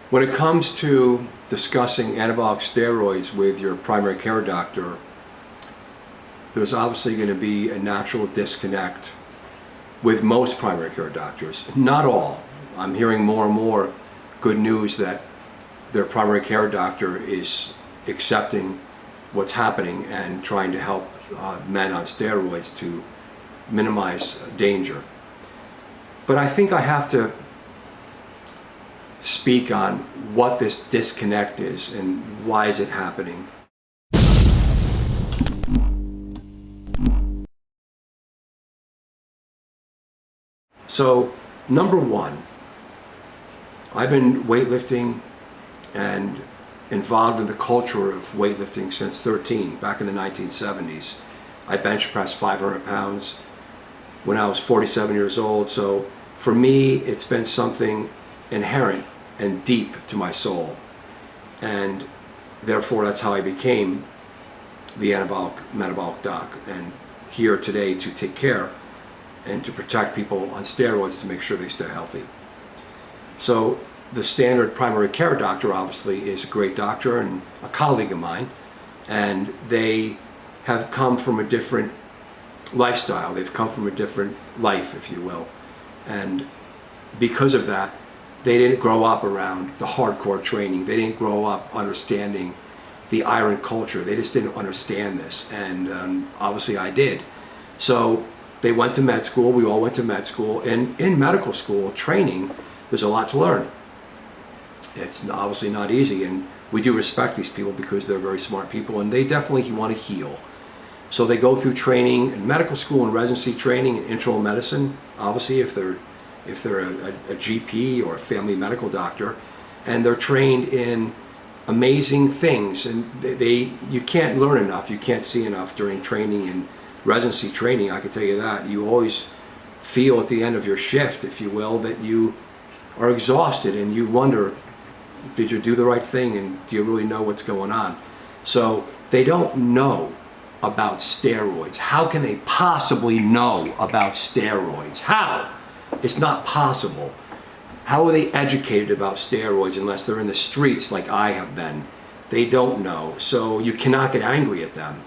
When it comes to discussing anabolic steroids with your primary care doctor, there's obviously going to be a natural disconnect with most primary care doctors. Not all. I'm hearing more and more good news that their primary care doctor is accepting what's happening and trying to help men on steroids to minimize danger. But I think I have to speak on what this disconnect is and why is it happening. So, number one, I've been weightlifting and involved in the culture of weightlifting since 13, back in the 1970s. I bench pressed 500 pounds when I was 47 years old. So for me, it's been something inherent and deep to my soul. And therefore, that's how I became the Anabolic Doc, and here today to take care and to protect people on steroids to make sure they stay healthy. So the standard primary care doctor obviously is a great doctor and a colleague of mine, and they have come from a different lifestyle. They've come from a different life, if you will. And because of that, they didn't grow up around the hardcore training. They didn't grow up understanding the iron culture. They just didn't understand this. And obviously I did. So they went to med school. We all went to med school. And in medical school training, there's a lot to learn. It's obviously not easy. And we do respect these people because they're very smart people. And they definitely want to heal. So they go through training in medical school and residency training in internal medicine, obviously if they're a GP or a family medical doctor, and they're trained in amazing things, and you can't learn enough, you can't see enough during training and residency training. I can tell you that. You always feel at the end of your shift, if you will, that you are exhausted and you wonder, did you do the right thing and do you really know what's going on? So they don't know about steroids. How can they possibly know about steroids? How? It's not possible. How are they educated about steroids unless they're in the streets like I have been? They don't know, so you cannot get angry at them.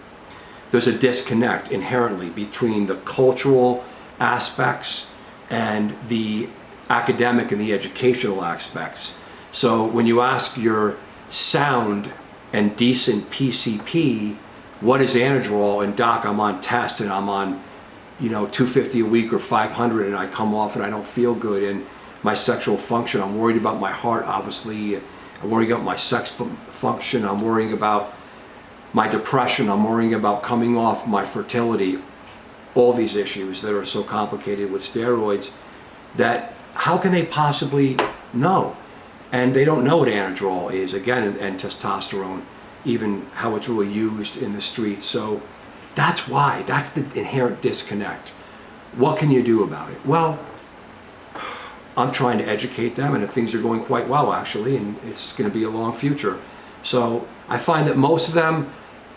There's a disconnect inherently between the cultural aspects and the academic and the educational aspects. So when you ask your sound and decent PCP, what is Anadrol, and doc, I'm on test and I'm on 250 a week or 500 and I come off and I don't feel good, and my sexual function, I'm worried about my heart, obviously, I'm worrying about my sex function, I'm worrying about my depression, I'm worrying about coming off my fertility, all these issues that are so complicated with steroids, that how can they possibly know? And they don't know what Anadrol is, again, and testosterone, even how it's really used in the streets. So that's why, that's the inherent disconnect. What can you do about it? Well, I'm trying to educate them, and things are going quite well actually, and it's going to be a long future. So I find that most of them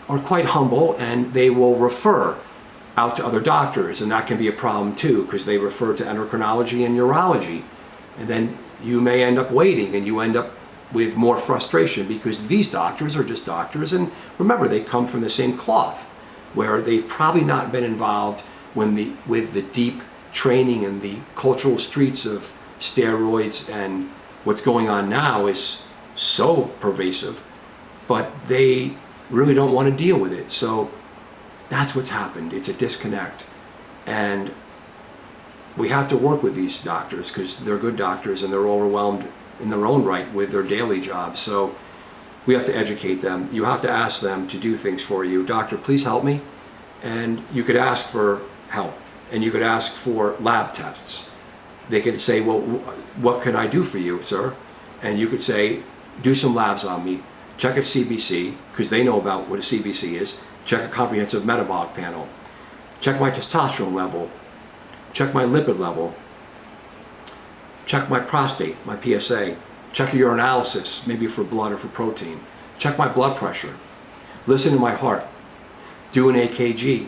are quite humble, and they will refer out to other doctors, and that can be a problem too, because they refer to endocrinology and urology, and then you may end up waiting and you end up with more frustration because these doctors are just doctors, and remember, they come from the same cloth, where they've probably not been involved with the deep training and the cultural streets of steroids, and what's going on now is so pervasive, but they really don't want to deal with it. So that's what's happened. It's a disconnect, and we have to work with these doctors because they're good doctors and they're overwhelmed in their own right with their daily jobs. So we have to educate them. You have to ask them to do things for you. Doctor, please help me. And you could ask for help, and you could ask for lab tests. They could say, well, what can I do for you, sir? And you could say, do some labs on me. Check a CBC, because they know about what a CBC is. Check a comprehensive metabolic panel. Check my testosterone level. Check my lipid level. Check my prostate, my PSA. Check your urinalysis, maybe for blood or for protein. Check my blood pressure. Listen to my heart. Do an AKG.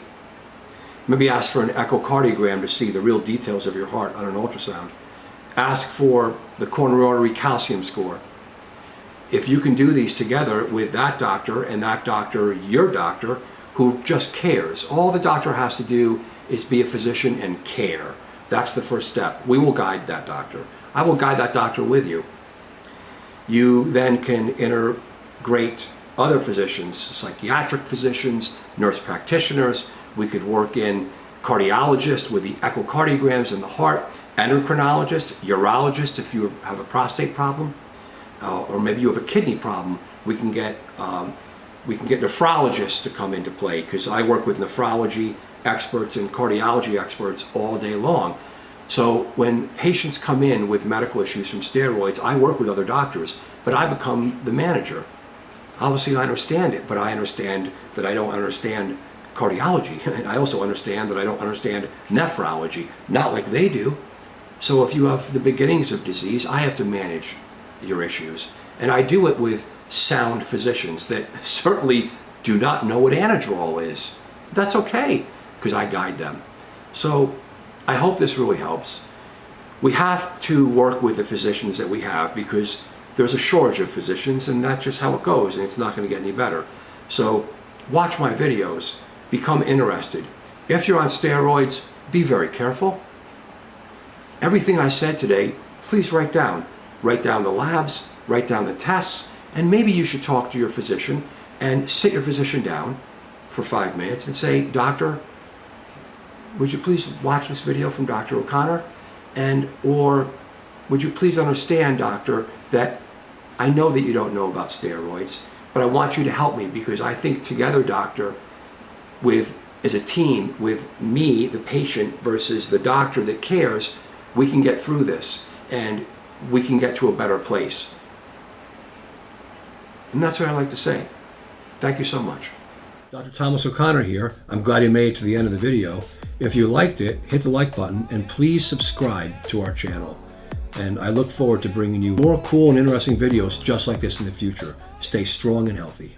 Maybe ask for an echocardiogram to see the real details of your heart on an ultrasound. Ask for the coronary artery calcium score. if you can do these together with that doctor and that doctor, your doctor, who just cares. All the doctor has to do is be a physician and care. That's the first step. We will guide that doctor. I will guide that doctor with you. You then can integrate other physicians, psychiatric physicians, nurse practitioners. We could work in cardiologist with the echocardiograms in the heart, endocrinologist, urologist if you have a prostate problem, or maybe you have a kidney problem. We can get nephrologists to come into play, because I work with nephrology experts and cardiology experts all day long. So when patients come in with medical issues from steroids, I work with other doctors, but I become the manager. Obviously I understand it, but I understand that I don't understand cardiology. And I also understand that I don't understand nephrology, not like they do. So if you have the beginnings of disease, I have to manage your issues. And I do it with sound physicians that certainly do not know what Anadrol is. That's okay, because I guide them. So I hope this really helps. We have to work with the physicians that we have, because there's a shortage of physicians, and that's just how it goes, and it's not going to get any better. So watch my videos, become interested. If you're on steroids, be very careful. Everything I said today, please write down. Write down the labs, write down the tests, and maybe you should talk to your physician and sit your physician down for 5 minutes and say, "Doctor, would you please watch this video from Dr. O'Connor? Or would you please understand, doctor, that I know that you don't know about steroids, but I want you to help me, because I think together, doctor, as a team, with me, the patient, versus the doctor that cares, we can get through this and we can get to a better place." And that's what I like to say. Thank you so much. Dr. Thomas O'Connor here. I'm glad you made it to the end of the video. If you liked it, hit the like button and please subscribe to our channel. And I look forward to bringing you more cool and interesting videos just like this in the future. Stay strong and healthy.